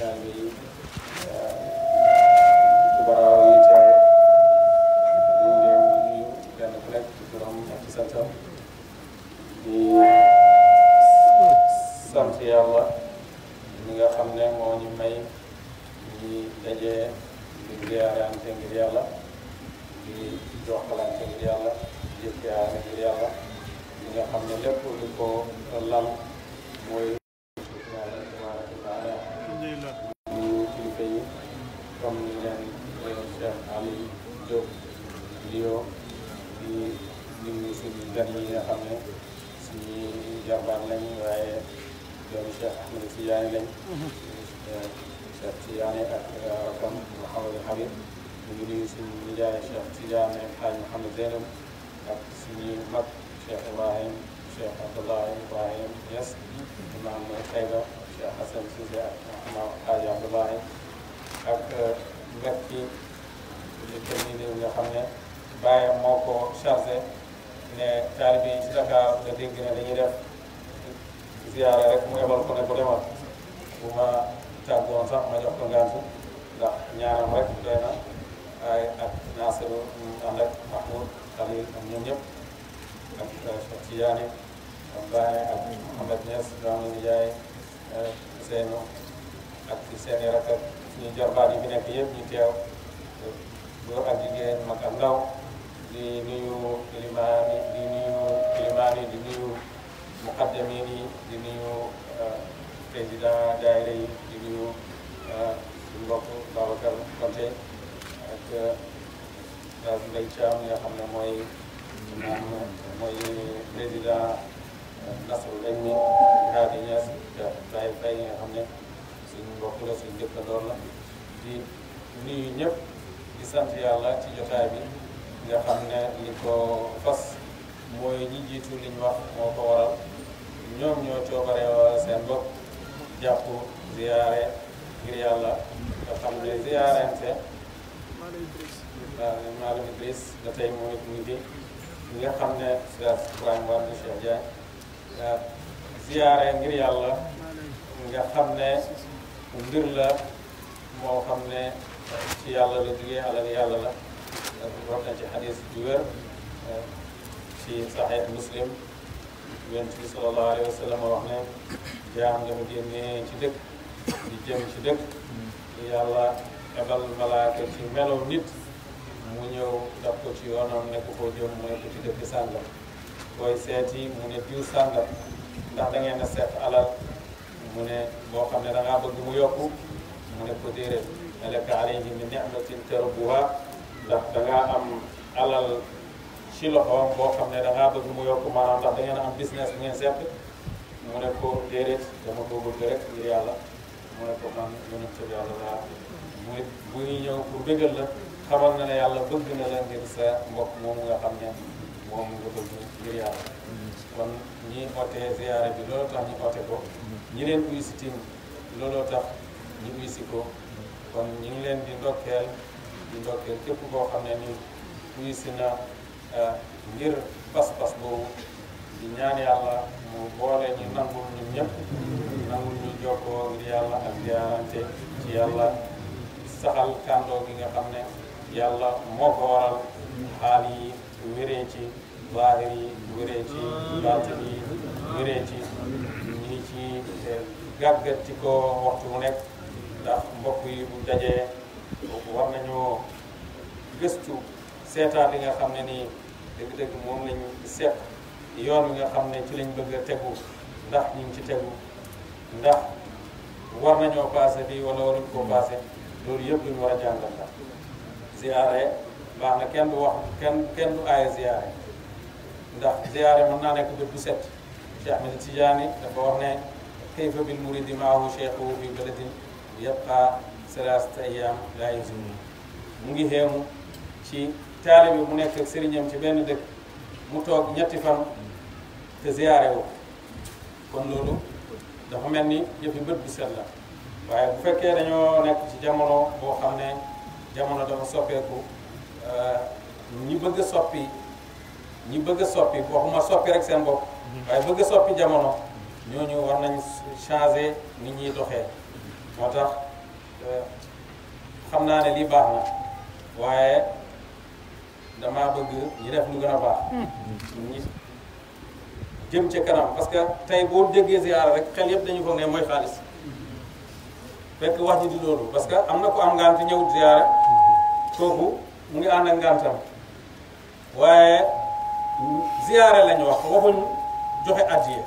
taalibe yi kubaraaw yi teew ñu ngi leen di nuyu kenn ku nekk ci turam ak ci santam di sant yàlla mi nga xam ne moo ñu may ñi dajee di ziyaarante ngir yàlla di jokkalante ngir yàlla di jëkkaane ngir yàlla li nga xam ne lépp lu ko lal mooy yàlla tabaaraka wa taala ñu kilifa yi comme ni leen Cheikh Ali Diop Lio di nuyu suñu gan yi nga xam ne suñu jarbaan lañ waaye doomu Cheikh Ahmed Tidiane lañ Cheikh Tidiane ak rakam Mouhamadou Habib ñu ngi nuyu suñu nijaay Cheikh Tidiane Hadj Mouhamed Zeynab ak suñu mag Cheikh Ibrahim Cheikh Abdoulaye Ibrahim Niass imam Taïba Cheikh Hassan Cissé ak imam Hadj Abdoulaye ak mbokk yi nga xam ne bàyyam moo ko chargé ne taalibe yi ci Dakar nga dégg ne dañuy def ziyaara rek mu ebal ko ne bu demal bu ma tàggoon sax ma jox ko ngantu ndax ñaanam rek doy na ay ak Nasiru ànd ak Mahmoud Khalil ak ñoom ñëpp ak Cheikh Tidiane ak Baye ak Mouhamed Niass doomu nijaay Seynou ak seeni rakk ak suñu jarbaat yi fi nekk yëpp ñu teew góor ak jigéen mag ak ndaw di nuyu ilimaan yi di nuyu muqaddamin yi di nuyu président daayira yi di nuyu suñu mbokk Babacar Konté ak Ndeye Thiam nga xam ne mooy président Nasrul Ilmi Hadi Niass Baye Faye nga xam ne suñu mbokk la suñu dëkkandoor la di nuyu ñëpp di sant yàlla ci jotaay bi nga xam ne li ko fas mooy ñi jiitu liñ wax moo ko waral ñoom ñoo coobare seen bopp jàpp ziyaare ngir yàlla nga xam ne ziyaarente Maalim Idriss da tey moom it mu ngi fi nga xam ne Cheikh Ibrahima Wade Cheikh Diagne ziyaare ngir yàlla nga xam ne mbir la moo xam ne ci yàlla la jógee alal yàlla la wax na ci xadis ju wér ci Sahih Muslim Yonent bi sallallahu alayhi wa sallam wax ne jaam nga mu génnee ci dëkk di jëm ci dëkk yàlla ebal malaaka ci melow nit mu ñëw daf ko ci yoonam ne ko foo jëm mu ne ko ci dëkk sàngam koy seeti mu ne diw sàngam ndax da ngeen a seet alal mu ne boo xam ne da ngaa bëgg mu yokku mu ne ko déedéet alaka alayhi min ni'matin tarbuha ndax da ngaa am alal ci loxoom boo xam ne da ngaa bëgg mu yokku maanaam ndax da ngeen a am business bu ngeen seet mu ne ko déedéet dama ko bëgg rek ngir yàlla mu ne ko man yonent bi yàlla laa muy bu ñuy ñëw pour bëggal la xamal na ne yàlla bëgg na la ngir sa mbokk moomu nga xam ne moom nga bëgg ngir yàlla kon ñi ootee ziyaare bi looloo tax ñu oote ko ñi leen uy si tim looloo tax ñu uy si ko kon ñu ngi leen di ndokkeel képp koo xam ne ni uy si na ngir pas-pas boobu di ñaan yàlla mu boole ñu nangul ñun ñëpp nangul ñu jokkoo ngir yàlla ak ziyaarante ci yàlla saxal kàndoo gi nga xam ne yàlla moo ko waral xaal yi wéree ci zaahir yi wéree ci baatin yi wéree ci ñi ci gàggati ko waxtu mu nekk ndax mbokk yi bu dajee war nañoo gëstu seetaat li nga xam ne nii dëgg-dëgg moom lañ seet yoon wi nga xam ne ci lañ bëgg a tegu ndax ñu ngi ci tegu ndax war nañoo passé bi wala waruñ koo passé loolu yëpp luñu war a jàngal la ziyaare baax na kenn du wax kenn du aaye ziyaare ndax ziyaare mën naa nekk bët bu set Cheikh Ahmed Tidiane dafa wax ne kayfa bil muridi maahu cheikhu fi baladin yabqa salasata ayyam laa yazunu mu ngi xeemu ci taalibe bi mu nekk ak sëriñam ci benn dëkk mu toog ñetti fan te ziyaare wu kon loolu dafa mel ni yëfi bët bu set la waaye bu fekkee dañoo nekk ci jamono boo xam ne jamono dafa soppeeku ñi bëgg a soppi waxuma soppi rek seen bopp waaye bëgg a soppi jamono ñooñu war nañ changer nit ñuy doxee moo tax xam naa ne lii baax na waaye damaa bëgg ñu def lu gën a baax ñi jëm ca kanam parce que tey boo déggee ziyaara rek xel yëpp dañu foog ne mooy xaalis fekk wax ji di loolu parce que am na ko am ngant ñëw ziyaara kooku mu ngi ànd ak ngantam waaye ziyaare lañu wax waxuñ joxe addiya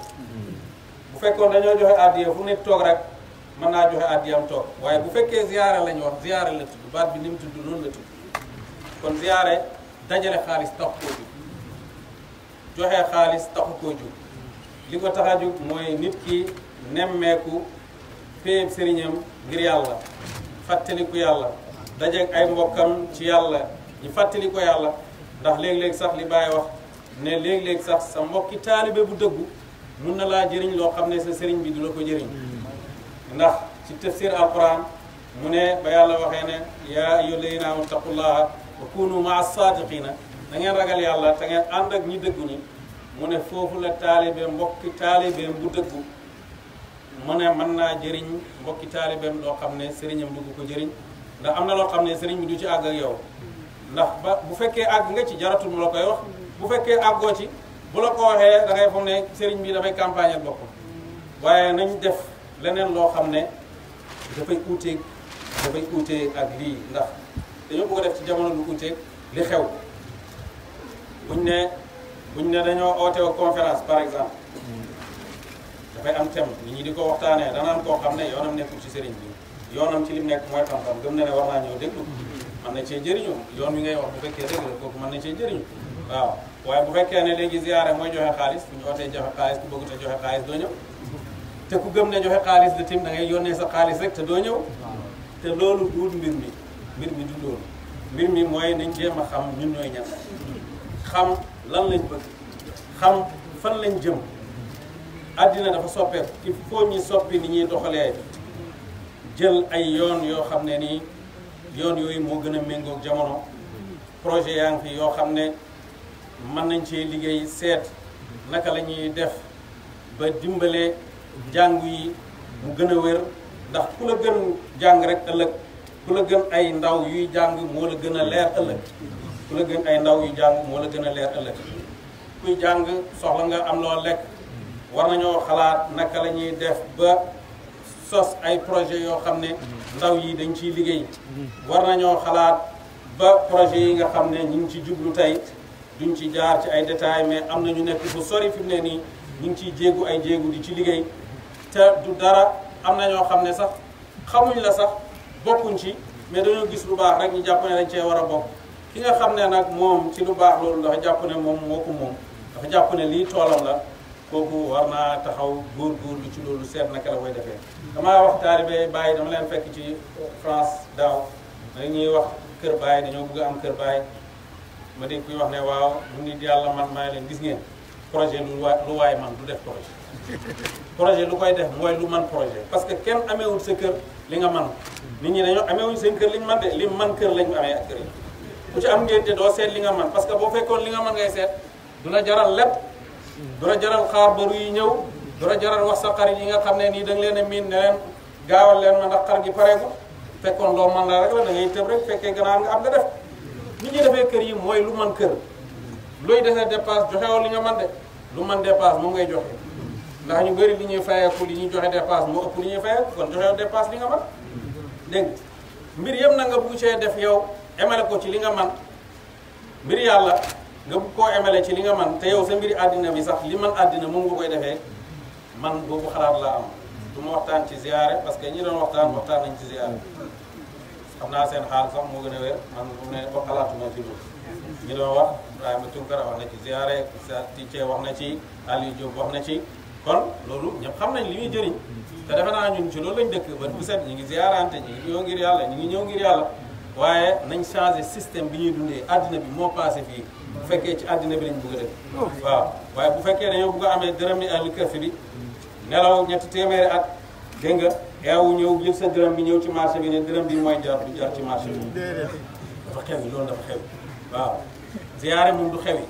bu fekkoon dañoo joxe addiya fu nit toog rek mën naa joxe addiyam toog waaye bu fekkee ziyaare lañu wax ziyaare la tudd baat bi ni mu tudd noonu la tudd kon ziyaare dajale xaalis taxu koo jóg joxe xaalis taxu koo jóg li ko tax a jóg mooy nit ki nemmeeku péeb sëriñam ngir yàlla fàttaliku yàlla dajeeg ay mbokkam ci yàlla ñu fàttali ko yàlla ndax léeg-léeg sax li Baay wax ne léeg-léeg sax sa mbokki taalibe bu dëggu mun na laa jëriñ loo xam ne sa sëriñ bi du la ko jëriñ ndax ci tafsir alquran mu ne ba yàlla waxee ne yaa ayyuha alladina amanu taqullaha wa kunu maa saadiqina da ngeen ragal yàlla te ngeen ànd ak ñi dëggu ñi mu ne foofu la taalibe mbokki taalibeem bu dëggu mu ne mën naa jëriñ mbokki taalibeem loo xam ne sëriñam du ko jëriñ ndax am na loo xam ne sëriñ bi du ci àgg ak yow ndax ba bu fekkee àgg nga ci jaratul mu la koy wax bu fekkee àggoo ci bu la ko waxee da ngay foog ne sëriñ bi dafay campagne ak boppam waaye nañ def leneen loo xam ne dafay uuteeg ak lii ndax dañoo bëgg a def ci jamono lu uuteeg li xew buñ ne dañoo oote conférence par exemple dafay am thème nit ñi di ko waxtaanee dana am koo xam ne yoonam nekkul ci sëriñ bi yoonam ci lim nekk mooy xam-xam gëm na ne war naa ñëw déglu mën na cee jëriñu yoon wi ngay wax bu fekkee dëgg la kooku mën na cee jëriñu waaw waaye bu fekkee ne léegi ziyaare mooy joxe xaalis bu ñu ootee joxe xaalis ku bëgg te joxe xaalis doo ñëw te ku gëm ne joxe xaalis la tim da ngay yónnee sa xaalis rek te doo ñëw te loolu duut mbir mi du loolu mbir mi mooy nañ jéem a xam ñun ñooy ñan xam lan lañ bëgg xam fan lañ jëm àddina dafa soppeeku il faut ñu soppi ni ñuy doxalee jël ay yoon yoo xam ne nii yoon yooyu moo gën a méngoog jamono projet yaa ngi fi yoo xam ne mën nañ ci liggéey seet naka la ñuy def ba dimbale jàng yi mu gën a wér ndax ku la gën jàng rek ëllëg ku la gën ay ndaw yuy jàng moo la gën a leer ëllëg ku la gën ay ndaw yuy jàng moo la gën a leer ëllëg kuy jàng soxla nga am loo lekk war nañoo xalaat naka la ñuy def ba sos ay projet yoo xam ne ndaw yi dañ ciy liggéey war nañoo xalaat ba projet yi nga xam ne ñu ngi ci jublu tey duñ ci jaar ci ay détails mais am na ñu nekk fu sori fi mu ne nii ñu ngi ciy jéegu ay jéegu di ci liggéey te du dara am na ñoo xam ne sax xamuñ la sax bokkuñ ci mais dañoo gis lu baax rek ñu jàpp ne dañ cee war a bokk ki nga xam ne nag moom ci lu baax loolu dafa jàpp ne moom moo ko moom dafa jàpp ne lii toolam la kooku war naa taxaw góorgóorlu ci loolu seet naka la koy defee. damaa wax taalibe Baay dama leen fekk ci France daaw dañuy wax kër Baay dañoo bëgg a am kër Baay ma dégg kuy wax ne waaw mu nit yàlla man maa leen gis ngeen projet lu waay man du def projet lu koy def mooy lu man projet parce que kenn ameewul sa kër li nga man nit ñi dañoo ameewuñ seen kër li ñu man de li man kër lañ amee ak kër yi ku ci am ngénte doo seet li nga man parce que boo fekkoon li nga man ngay seet du la jaral lépp du la jaral xaar baru yi ñëw du la jaral wax sa xarit yi nga xam ne nii da nga leen a miin ne leen gaawal leen ma ndax xar gi pareegu fekkoon loo man la rek la da ngay tëb rek fekkee gannaaw nga am nga def nit ñi defee kër yi mooy lu man kër looy defee dépasse joxewoo li nga man de lu man dépasse moom ngay joxe ndax ñu bëri li ñuy fayeeku li ñuy joxe dépasse moo ëpp li ñuy fayeeku kon joxewoo dépasse li nga man dégg mbir yëpp na nga bugg cee def yow emale ko ci li nga man mbir yàlla nga bugg koo emale ci li nga man te yow sa mbiri àddina bi sax li man àddina moom nga koy defee man boobu xalaat laa am du ma waxtaan ci ziyaare parce que ñi doon waxtaan nañ ci ziyaare xam naa seen xaal sax moo gën a wér man bu ne ba xalaatuma ci loolu ñi doon wax Ibrahima Tunkara wax na ci ziyaare Ticce wax na ci Aliou Diop wax na ci kon loolu ñëpp xam nañ li muy jëriñ te defe naa ñun ci loolu lañ dëkk ba bu set ñu ngi ziyaarante ñu ngi ñëw ngir yàlla ñu ngi ñëw ngir yàlla waaye nañ changé système bi ñuy dundee àddina bi moo passé fii bu fekkee ci àddina bi lañ bëgg a def waaw waaye bu fekkee dañoo bëgg a amee dërëm yi àll kër fi bi nelaw ñetti téeméeri at dégg nga eewu ñëw jël sa dërëm bi ñëw ci marché bi ne dërëm bi mooy jar du jar ci marché bi dafa xew yi loolu dafa xew waaw ziyaare moom du xew yi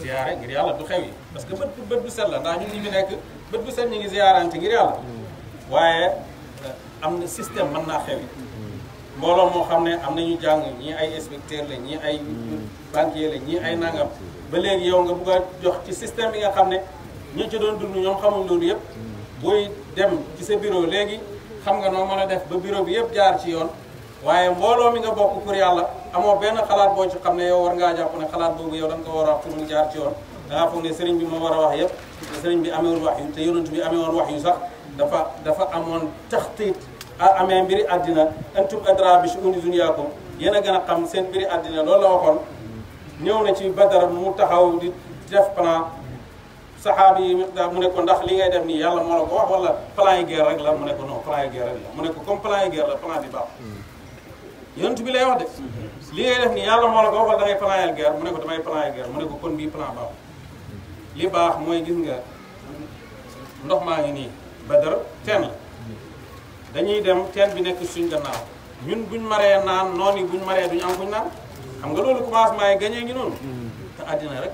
ziyaare ngir yàlla du xew yi parce que bët bu set la ndax ñun ñi fi nekk bët bu set ñu ngi ziyaarante ngir yàlla waaye am na système mën naa xewi mbooloo moo xam ne am nañu jàng ñii ay inspecteur la ñii ay banquier la ñii ay nangam ba léegi yow nga bugg a jox ci système bi nga xam ne ñi ci doon dund ñoom xamuñ loolu yëpp booy dem ci sa bureau léegi xam nga noo mën a def ba bureau bi yëpp jaar ci yoon waaye mbooloo mi nga bokk pour yàlla amoo benn xalaat boo ci xam ne yow war ngaa jàpp ne xalaat boobu yow da nga ko war a wax pour mu jaar ci yoon da ngaa foog ne sëriñ bi moo war a wax yëpp te sëriñ bi amewoon wax yu te yonent bi amewoon wax yu sax dafa amoon taxtiit amee mbiri àddina antum adra bi shu'uni dunyaakum yéen a gën a xam seen mbiri àddina loolu la waxoon ñëw na ci Badar mu taxaw di def plan saxaabi yi mu ne ko ndax li ngay def nii yàlla moo la ko wax wala plan yi guerre rek la mu ne ko non plan yi guerre rek la mu ne ko comme plan yi guerre la plan bi baax yonent bi lay wax de li ngay def nii yàlla moo la ko wax wala da ngay plan yi guerre mu ne ko damay plan yi guerre mu ne ko kon bii plan baax li baax mooy gis nga ndox maa ngi nii Badar teen la dañuy dem teen bi nekk suñ gannaaw ñun buñ maree naan noonu yi buñ maree duñu am fuñ naan xam nga loolu commencement yi gañee ngi noonu te àddina rek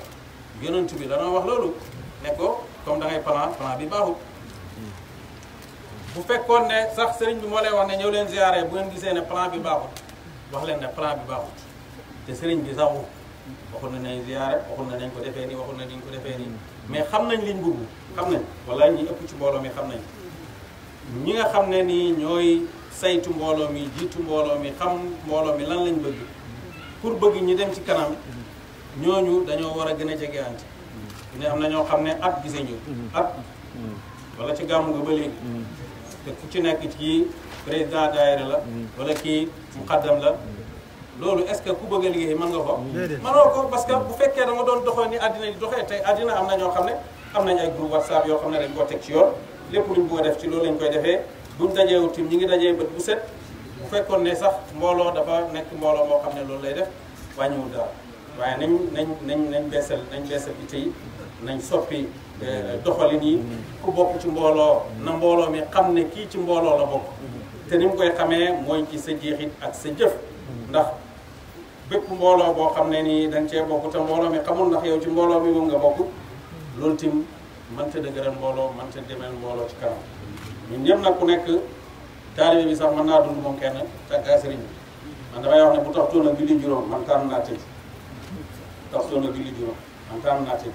yonent bi danoo wax loolu ne ko comme da ngay plan bi baaxul bu fekkoon ne sax sëriñ bi moo lay wax ne ñëw leen ziyaare bu ngeen gisee ne plan bi baaxul wax leen ne plan bi baaxul te sëriñ bi sax waxul na nañ ziyaare waxul na nañ ko defee nii waxul na nañ ko defee nii mais xam nañ liñ bëgg xam nañ wala ñi ëpp ci mbooloo mi xam nañ ñi nga xam ne nii ñooy saytu mbooloo mi jiitu mbooloo mi xam mbooloo mi lan lañ bëgg pour bëgg ñi dem ci kanam ñooñu dañoo war a gën a jegeante ne am na ñoo xam ne at gise ñu at wala ci gàmmu nga ba léegi te ku ci nekk kii président daayira la wala kii muqaddam la loolu est-ce que ku bëgg a liggéey mën nga ko mënoo ko parce que bu fekkee da nga doon doxee ni àddina di doxee tey àddina am na ñoo xam ne am nañ ay groupe WhatsApp yoo xam ne dañ koo teg ci yoon lépp luñ bëgg a def ci loolu lañ koy defee buñ dajeewu tim ñi ngi dajee bët bu set bu fekkoon ne sax mbooloo dafa nekk mbooloo moo xam ne loolu lay def wàññiwul dara waaye nañ beesal itte yi nañ soppi doxalin yi ku bokk ci mbooloo na mbooloo mi xam ne kii ci mbooloo la bokk te ni mu koy xamee mooy ci sa jeexit ak sa jëf ndax bépp mbooloo boo xam ne nii dañ cee bokk te mbooloo mi xamul ndax yow ci mbooloo mi moom nga bokk loolu tim mënta dëgëral mbooloo mënta demeel mbooloo ci kanam ñun ñëpp nag ku nekk taalibe bi sax mën naa dund moom kenn tàggaa sëriñ bi man damay wax ne bu taxtoon a julli juróom man tànn naa tëj taxtoon a julli juróom man tànn naa tëj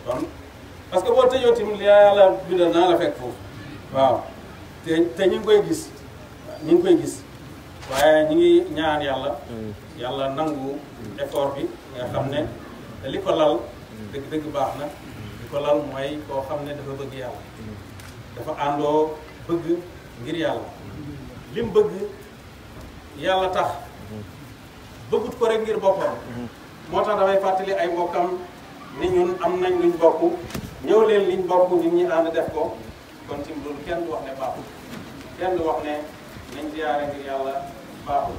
kon parce que boo tëjoo tim li yàlla bindal naa la fekk foofu waaw te ñu ngi koy gis waaye ñu ngi ñaan yàlla nangu effort bi nga xam ne li ko lal dëgg baax na li ko lal mooy koo xam ne dafa bëgg yàlla dafa àndoo bëgg ngir yàlla lim bëgg yàlla tax bëggut ko rek ngir boppam moo tax dafay fàttali ay mbokkam ni ñun am nañ luñ bokk ñëw leen liñ bokk nit ñi ànd def ko kon tim loolu kenn du wax ne baaxul kenn du wax ne nañ ziyaare ngir yàlla baaxul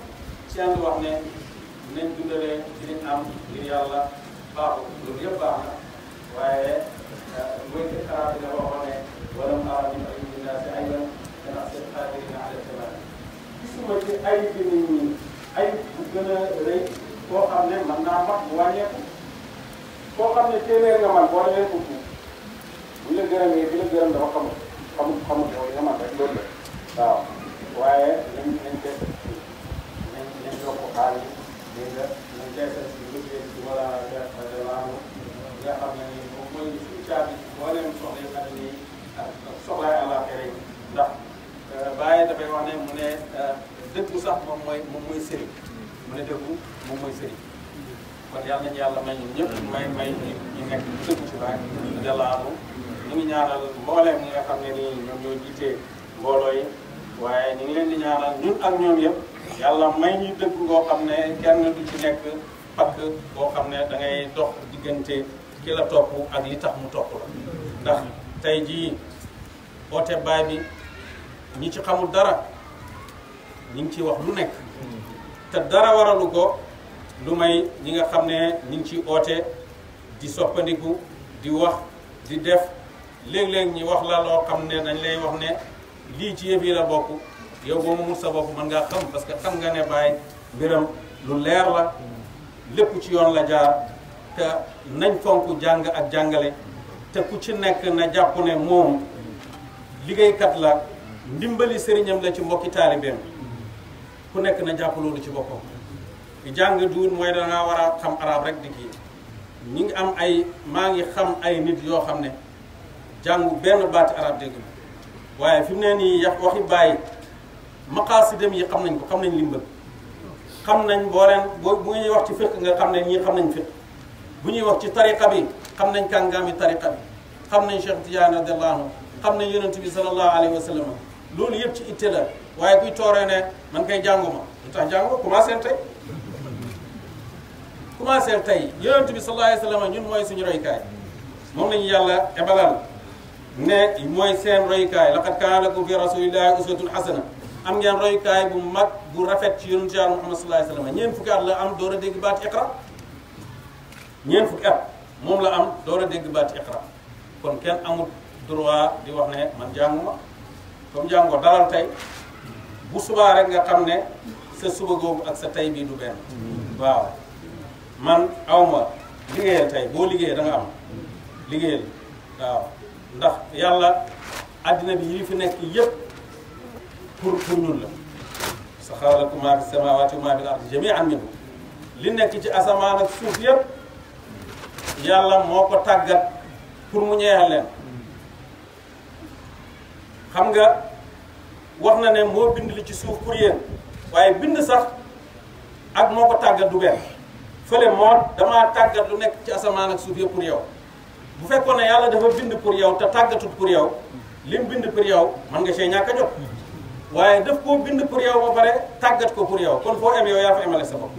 kenn du wax ne nañ dundalee ci liñ am ngir yàlla baaxul loolu yëpp baax na waaye mooy ci xalaat bi nga waxoon ne wala mu aar min ayibillaa si ayban dana seen xaadirina ala tamaan gisuma ci ay bi nit ñi ay bu gën a rëy koo xam ne mën naa mat bu wàññeeku koo xam ne téeméer nga man boo demee ko tuub bu la gërëmee bi la gërëm dafa xamul yow nga man rek loolu la waaw waaye nañ yokk xaalis dégg nga nañ teesal si liggéey si wala delanu nga xam ne ni moom mooy suñu caabi boo leen soxla yi àddina yi ak soxlaay àllaaxira yi ndax Baye dafay wax ne mu ne dëggu sax moom mooy sëriñ mu ne dëggu moom mooy sëriñ kon yàlla nañu yàlla may ñun ñëpp may ñu nekk dëggu ci Baye delanu ñu ngi ñaanal mbooleem ñi nga xam ne nii ñoom ñoo jiitee mbooloo yi waaye ñu ngi leen di ñaanal ñun ak ñoom yëpp yàlla may ñu dëgg ngoo xam ne kenn du ci nekk pakk boo xam ne da ngay dox diggante ki la topp ak li tax mu topp la ndax tey jii oote Baay bi ñi ci xamul dara ñi ngi ciy wax lu nekk te dara waralu ko lu may ñi nga xam ne ñi ngi ciy oote di soppandiku di wax di def léeg-léeg ñi wax la loo xam ne dañ lay wax ne lii ci yëf yi la bokk yow boo mu sa bopp mën ngaa xam parce que xam nga ne Baay mbiram lu leer la lépp ci yoon la jaar te nañ fonk jàng ak jàngale te ku ci nekk na jàpp ne moom liggéeykat la ndimbali sëriñam la ci mbokki taalibeem ku nekk na jàpp loolu ci boppam jàng duun mooy da ngaa war a xam arab rek di kii ñi ngi am ay maa ngi xam ay nit yoo xam ne jàngu benn baati arab dégg na waaye fi mu ne nii waxi bàyyi maqaasidam yi xam nañ ko xam nañ limbal xam nañ boo leen bu ñuy wax ci fiqh nga xam ne ñii xam nañ fiqh bu ñuy wax ci tariqa bi xam nañ kàngaami tariqa bi xam nañ Cheikh Tidiane radiyallahu anhu xam nañ yonent bi sallallahu alayhi wa sallam loolu yëpp ci itte la waaye kuy tooree ne man kay jànguma lu tax jànguma commencé tey commencé tey yonent bi sallallahu alayhi wa sallam ñun mooy suñu roykaay moom lañu yàlla ebalal ne mooy seen roykaay laqad kaana lakum fi rasulillahi uswatun hasana am ngeen roykaay bu mag bu rafet ci yonent yàlla Muhammad sallallahu alayhi wa sallam ñeent fukki at la am door a dégg baati iqra ñeent fukki at moom la am door a dégg baati iqra kon kenn amul droit di wax ne man jànguma comme jàngoo dalal tey bu subaa rek nga xam ne sa suba googu ak sa tey bii du benn waaw man awma liggéeyal tey boo liggéeyee da nga am liggéeyal waaw ndax yàlla addina bi yi fi nekk yépp pour ñun la saxara lakum maa fi samaawaati wa maa fil ardi jamii'an minhu li nekk ci asamaan ak suuf yépp yàlla moo ko tàggat pour mu ñeexal leen xam nga wax na ne moo bind li ci suuf pour yéen waaye bind sax ak moo ko tàggat du benn fële moo damaa tàggat lu nekk ci asamaan ak suuf yëpp pour yow bu fekkoon ne yàlla dafa bind pour yow te tàggatut pour yow lim bind pour yow man nga see ñàkk a jot waaye daf koo bind pour yow ba pare tàggat ko pour yow kon foo em yow yaa fa emale sa bopp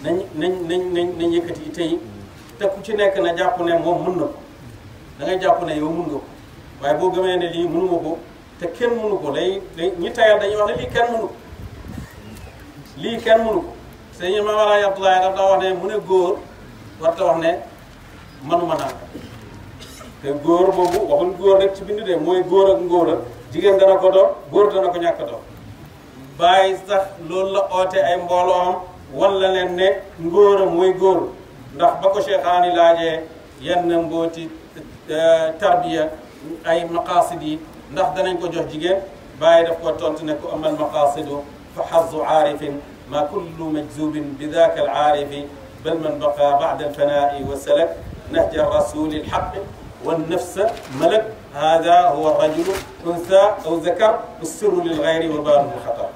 nañ yëkkati tey te ku ci nekk na jàpp ne moom mën na ko da ngay jàpp ne yow mën nga ko waaye boo gëmee ne lii mënuma ko te kenn mënu ko ñi tayal dañuy wax ne lii kenn mënu ko lii kenn mënu ko sëñ Maam Alaaji Abdoulaye daf daa wax ne mu ne góor warta wax ne manuma naa te góor boobu waxul góor rek ci bind de mooy góor ak ngóor a jigéen dana ko doon góor dana ko ñàkk doon bàyyi sax loolu la oote ay mbooloom wala leen ne ngóor a mooy góor ndax ba ko Cheikhaani laajee yenn mbooti tarbiya ay maqaasid yi ndax danañ ko jox jigéen bàyyi daf ko tontu ne ko amal maqaasidu fa xazu aarifin ma kullu majzubin bi daaka al aarifi bal man baqa ba'da al fanaa'i wa salak nahja rasuli al haqq wan nafsa malak hada huwa rajulu unsa aw zakar sirru lil ghayri wa baanu lil xatar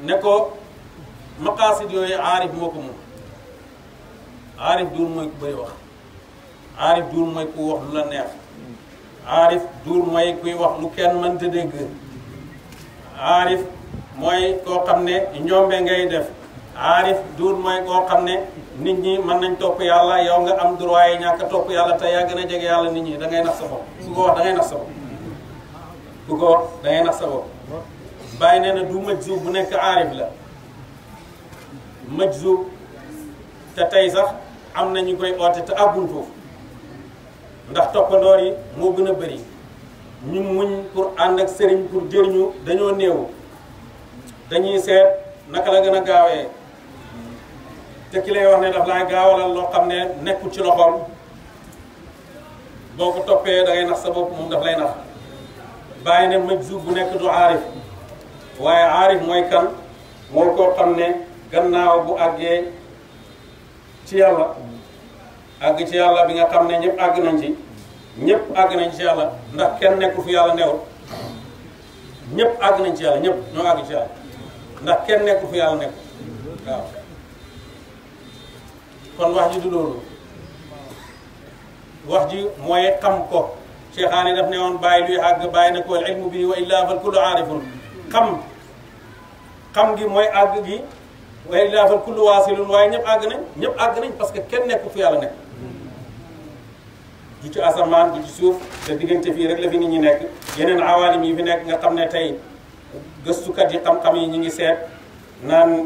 ne ko maqaasid yooyu aarif moo ko moom aarif duur mooy ku bëri wax aarif duur mooy ku wax lu la neex aarif duur mooy kuy wax lu kenn mënta dégg aarif mooy koo xam ne njombe ngay def aarif duur mooy koo xam ne nit ñi mën nañ topp yàlla yow nga am droit yi ñàkk a topp yàlla te yaa gën a jege yàlla nit ñi da ngay nax sa bopp ku ko wax da ngay nax sa bopp ku ko wax da ngay nax sa bopp bàyyi nee na du majzub bu nekk aarif la majzub te tey sax am na ñu koy oote te àggul foofu ndax toppandoor yi moo gën a bëri ñu muñ pour ànd ak sëriñ pour jëriñu dañoo néew dañuy seet naka la gën a gaawee te ki lay wax ne daf laay gaawalal loo xam ne nekkul ci loxoom boo ko toppee da ngay nax sa bopp moom daf lay nax bàyyi ne majzub bu nekk du aarif waaye aarif mooy kan moo koo xam ne gannaaw bu àggee ci yàlla àgg ci yàlla bi nga xam ne ñëpp àgg nañ ci ñëpp àgg nañ ci yàlla ndax kenn nekkul fu yàlla newul ñëpp àgg nañ ci yàlla ñëpp ñoo àgg ci yàlla ndax kenn nekkul fu yàlla nekkul waaw kon wax ji du loolu wax ji mooy xam ko Cheikhaani daf ne woon bàyyi luy àgg bàyyi na ko al ilmu bi wa illa fal kullu aarifun xam gi mooy àgg gi wa illa fal kullu waasilun waaye ñëpp àgg nañ parce que kenn nekkul fu yàlla nekk du ci asamaan du ci suuf te diggante fii rek la fi nit ñi nekk yeneen awaalim yi fi nekk nga xam ne tey gëstukat yi xam-xam yi ñu ngi seet naan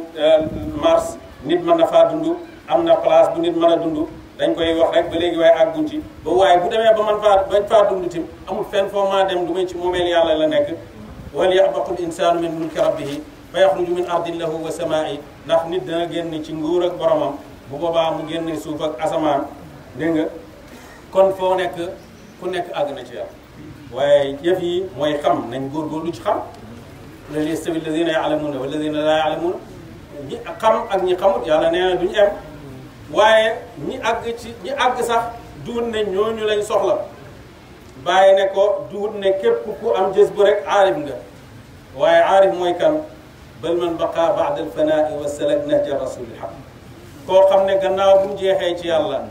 Mars nit mën na faa dund am na place bu nit mën a dund dañ koy wax rek ba léegi waaye àgguñ ci ba waaye bu demee ba man faa dund tim amul fenn foo maa dem du may ci moomeel yàlla la nekk wal ya'baqul insaanu min mulki rabbihi fa yaxruju min ardin lahu wa samaa'i ndax nit dana génn ci nguur ak boromam bu boobaa mu génn suuf ak asamaan dégg nga kon foo nekk ku nekk àgg na ci yàlla waaye yëf yi mooy xam nañ góorgóorlu ci xam la yastawi alladina yaalamuuna walladina laa yaalamuuna ñi xam ak ñi xamut yàlla nee na duñu em waaye ñi àgg sax duut ne ñooñu lañ soxla bàyyi ne ko duut ne képp ku am jës bu rek aarif nga waaye aarif mooy kan bal man baqa baada alfanai wa salak nahja rasulil haq koo xam ne gannaaw bu mu jeexee ci yàlla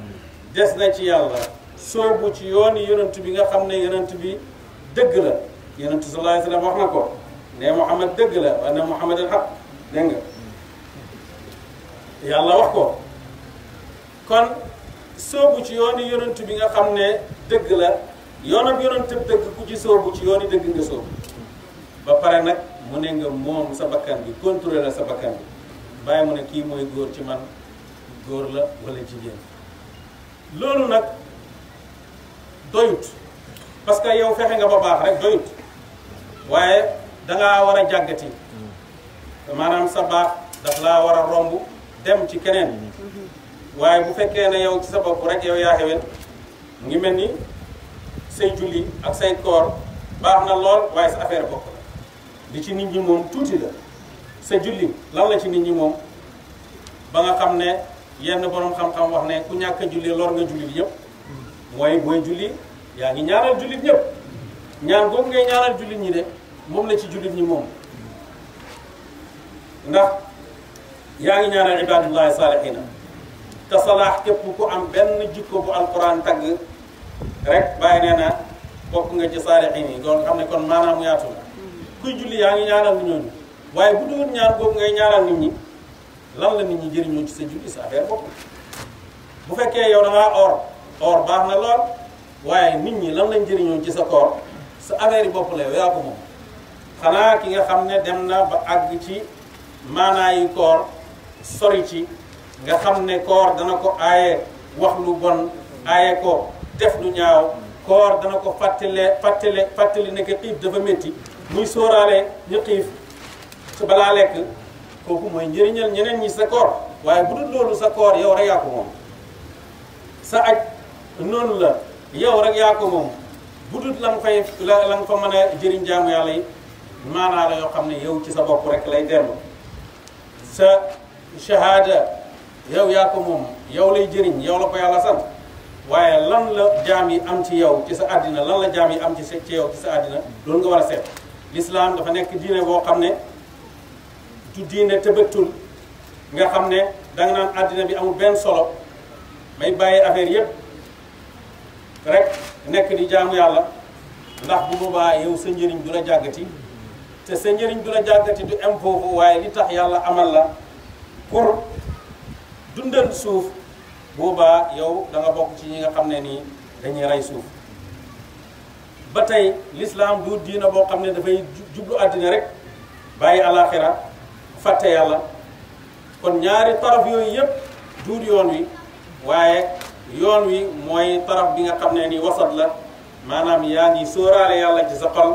des na ci yàlla soobu ci yooni yonent bi nga xam ne yonent bi dëgg la yonent sallallahu alayhi wa sallam wax na ko ne Muhammad dëgg la wa anna Muhammadan haq dégg nga yàlla wax ko kon soobu ci yooni yonent bi nga xam ne dëgg la yoonam yonent dëgg ku ci soobu ci yooni dëgg nga soobu ba pare nag mu ne nga moom sa bakkan bi contrôler la sa bakkan bi bàyyi mu ne kii mooy góor ci man góor la wala jigéen loolu nag doyut parce que yow fexe nga ba baax rek doyut waaye dangaa war a jàggati maanaam sa baax daf laa war a romb dem ci keneen waaye bu fekkee ne yow ci sa bopp rek yow yaa xewel mu ngi mel ni say julli ak say koor baax na lool waaye sa affaire bopp la li ci nit ñi moom tuuti la sa julli lan la ci nit ñi moom ba nga xam ne yenn borom xam-xam wax ne ku ñàkk a julli lor nga jullit yëpp mooy booy julli yaa ngi ñaanal jullit ñëpp ñaan googu ngay ñaanal jullit ñi de moom la ci jullit ñi moom ndax yaa ngi ñaanal ibadullahi salihina te salaax képp ku am benn jikko bu alquran tagg rek bàyyi nee na bokk nga ci saalihin yi doon xam ne kon maanaam yaatu la kuy julli yaa ngi ñaanal nit ñooñu waaye bu dul ñaan boobu ngay ñaanal nit ñi lan la nit ñi jëriñoo ci sa julli sa affaire bopp bu fekkee yow da ngaa or baax na lool waaye nit ñi lan lañ jëriñoo ci sa koor sa affaire yi bopp la yow yaa ko moom xanaa ki nga xam ne dem na ba àgg ci maanaayu koor sori ci nga xam ne koor dana ko aaye wax lu bon aaye ko def lu ñaaw koor dana ko fàttali nekk xiif dafa métti muy sóoraale ñu xiif su balaa lekk kooku mooy njëriñal ñeneen ñi sa koor waaye bu dul loolu sa koor yow rek yaa ko moom sa aj noonu la yow rek yaa ko moom bu dul la nga fay la nga fa mën a jëriñ jaamu yàlla yi maanaa la yoo xam ne yow ci sa bopp rek lay dellu sa shahada yow yaa ko moom yow lay jëriñ yow la ko yàlla sant waaye lan la jaam yi am ci yow ci sa àddina lan la jaam yi am ci yow ci sa àddina loolu nga war a seet l'islam dafa nekk diine boo xam ne du diine tëbëtul nga xam ne danga naan àddina bi amul benn solo may bàyyi affaire yépp rek nekk di jaamu yàlla ndax bu boobaa yow sa njëriñ du la jàggati te sa njëriñ du la jàggati du am foofu waaye li tax yàlla amal la pour dundal suuf boobaa yow da nga bokk ci ñi nga xam ne nii dañuy rey suuf ba tey l'islam du diina boo xam ne dafay jublu àddina rek bàyyi alaxira fàtte yàlla kon ñaari taraf yooyu yëpp duur yoon wi waaye yoon wi mooy taraf bi nga xam ne nii wasat la maanaam yaa ngi sóoraale yàlla ci sa xol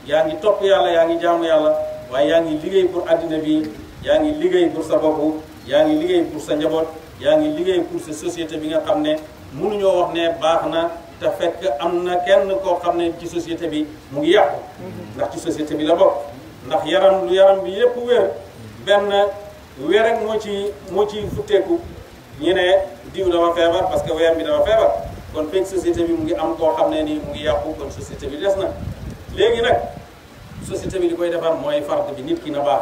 yaa ngi topp yàlla yaa ngi jaamu yàlla waaye yaa ngi liggéey pour àddina bi yaa ngi liggéey pour sa bopp yaa ngi liggéey pour sa njaboot yaa ngi liggéey pour sa société bi nga xam ne mënuñoo wax ne baax na te fekk am na kenn koo xam ne ci société bi mu ngi yàqu ndax ci société bi la bokk ndax yaram bi yépp wér benn wér rek moo ci futteeku ñu ne diw dafa feebar parce que wéram bi dafa feebar kon fekk société bi mu ngi am koo xam ne nii mu ngi yàqu kon société bi des na léegi nag société bi li koy defar mooy fard bi nit ki na baax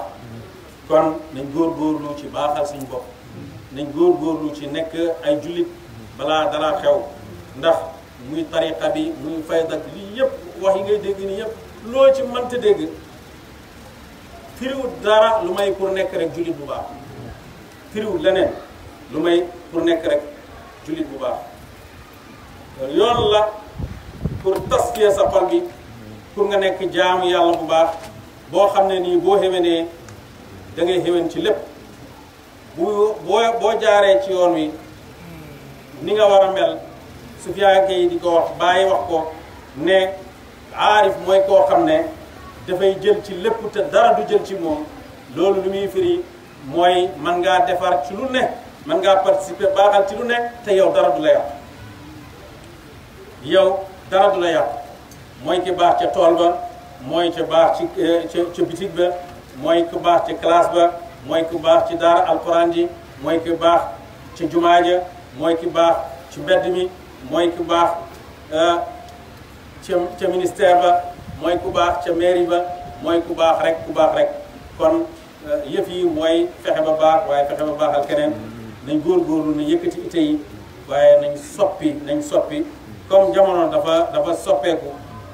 kon nañ góorgóorlu ci baaxal suñu bopp nañ góorgóorlu ci nekk ay jullit balaa dara xew ndax muy tariqa bi muy fayda lii yëpp wax yi ngay dégg nii yëpp loo ci mënta dégg firiwut dara lu may pour nekk rek jullit bu baax firiwut leneen lu may pour nekk rek jullit bu baax yoon la pour tasfiya sa xol bi pour nga nekk jaamu yàlla bu baax boo xam ne nii boo xéwénee da ngay xéwén ci lépp boo jaaree ci yoon wi ni nga war a mel Sufyaan yi di ko wax bàyyi wax ko ne aarif mooy koo xam ne dafay jël ci lépp te dara du jël ci moom loolu lu muy firi mooy man ngaa defar ci lu ne man ngaa participer baaxal ci lu ne te yow dara du la yàq yow dara du la yàq mooy ki baax ca tool ba mooy ca baax ca bitig ba mooy ku baax ci classe ba mooy ku baax ci daara alquran ji mooy ku baax ci jumaa ja mooy ki baax ci mbedd mi mooy ku baax ca ministère ba mooy ku baax ca mairie ba mooy ku baax rek kon yëf yi mooy fexe ba baax waaye fexe ba baaxal keneen nañ góorgóorlu nañ yëkkati ite yi waaye nañ soppi comme jamono dafa soppeeku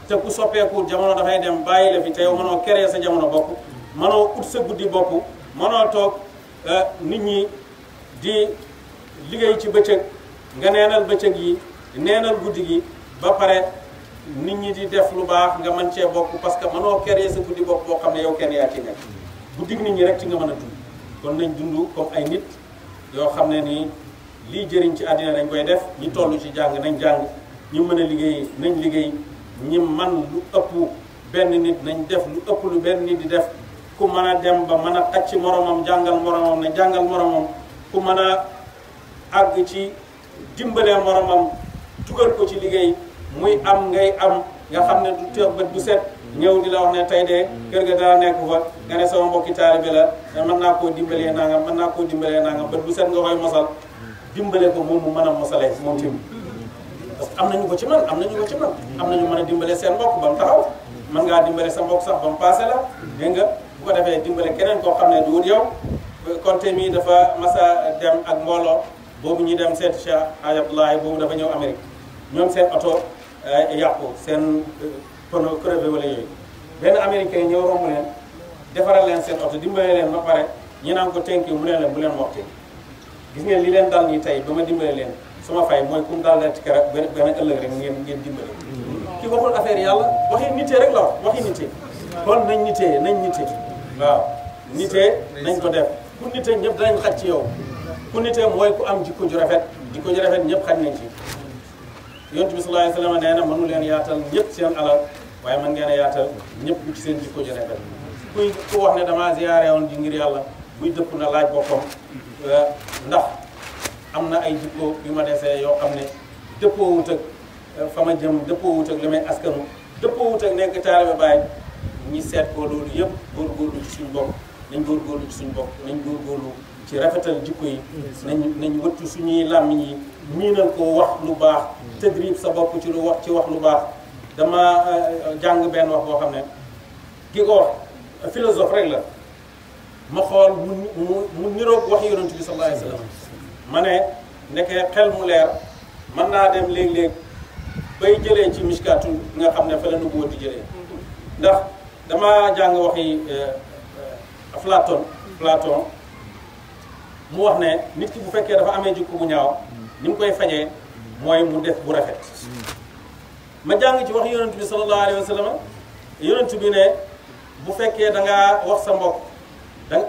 te ku soppeeku jamono dafay dem bàyyi la fi te yow mënoo créer sa jamono bopp mënoo ut sa guddi bopp mënoo toog nit ñi di liggéey ci bëccëg nga neenal bëccëg yi neenal guddi gi ba pare nit ñi di def lu baax nga mën cee bokk parce que mënoo créer sa guddi bopp boo xam ne yow kenn yaa ci nekk guddi nit ñi rek ci nga mën a dund kon nañ dund comme ay nit yoo xam ne nii lii jëriñ ci àddina dañ koy def ñi toll ci jàng nañ jàng ñu mën a liggéey nañ liggéey ñi man lu ëpp benn nit nañ def lu ëpp lu benn nit di def ku mën a dem ba mën a tàcc moromam jàngal moromam ne jàngal moromam ku mën a àgg ci dimbalee moromam dugal ko ci liggéey muy am ngay am nga xam ne du teew bët bu set ñëw di la wax ne tey de kër ga dara nekk fa nga ne sama mbokki taalibe la mën naa koo dimbalee nangam mën naa koo dimbalee nangam bët bu set nga koy mosal dimbale ko moom mu mën a mosalee moom tim parce que am nañu ko ci man am nañu mën a dimbale seen mbokk ba mu taxaw mën ngaa dimbale sa mbokk sax ba mu passé la dégg nga bu ko defee dimbale keneen koo xam ne du wut yow konte mi dafa masa dem ak mbooloo boobu ñu dem seeti Cheikh Abdoulaye boobu dafa ñëw Amérique ñoom seen oto yàqu seen pneu crevé wala yooyu benn américain ñëw romb leen defaral leen seen oto dimbale leen ba pare ñi naan ko tenki mu ne leen bu leen waxte gis ngeen li leen dal nii tey ba ma dimbale leen sama fay mooy kum daal leen ci keroog benn ëllëg rek ngeen dimbale ki waxul affaire yàlla waxi nitee rek la waxi nitee kon nañ nitee waaw nitee nañ ko def ku nitee ñëpp danañ xaj ci yow ku nitee mooy ku am jikko ju rafet ñëpp xaj nañ ci yonent bi sallallahu alayhi wa sallam nee na mënu leen yaatal ñëpp seen alal waaye mën ngeen a yaatal ñëpp ci seen jikko ju rafet ku wax ne damaa ziyaare woon ji ngir yàlla buy dëpp na laaj boppam ndax am na ay jikko yu ma desee yoo xam ne dëppoo wut ak fa ma jëm dëppoo wut ak li may askanu dëppoo wut ak nekk taalibe Baay ñi seet ko loolu yëpp góorgóorlu ci suñu bopp nañ góorgóorlu ci suñu bopp nañ góorgóorlu ci rafetal jikko yi nañ wëttu suñuy làmmiñ yi miinal ko wax lu baax tëdrib sa bopp ci wax lu baax dama jàng benn wax boo xam ne ki ko wax philosophe rek la ma xool mu niroog wax yonent bi sallallahu alayhi wa sallam ma ne nekkee xel mu leer mën naa dem léeg-léeg bay jëlee ci miskatu nga xam ne fa la nu di jëlee ndax dama jàng waxi Platon mu wax ne nit ki bu fekkee dafa amee jikko bu ñaaw ni mu koy fajee mooy mu def bu rafet ma jàng ci wax yonent bi sallallahu alayhi wa sallam yonent bi ne bu fekkee da ngaa wax sa mbokk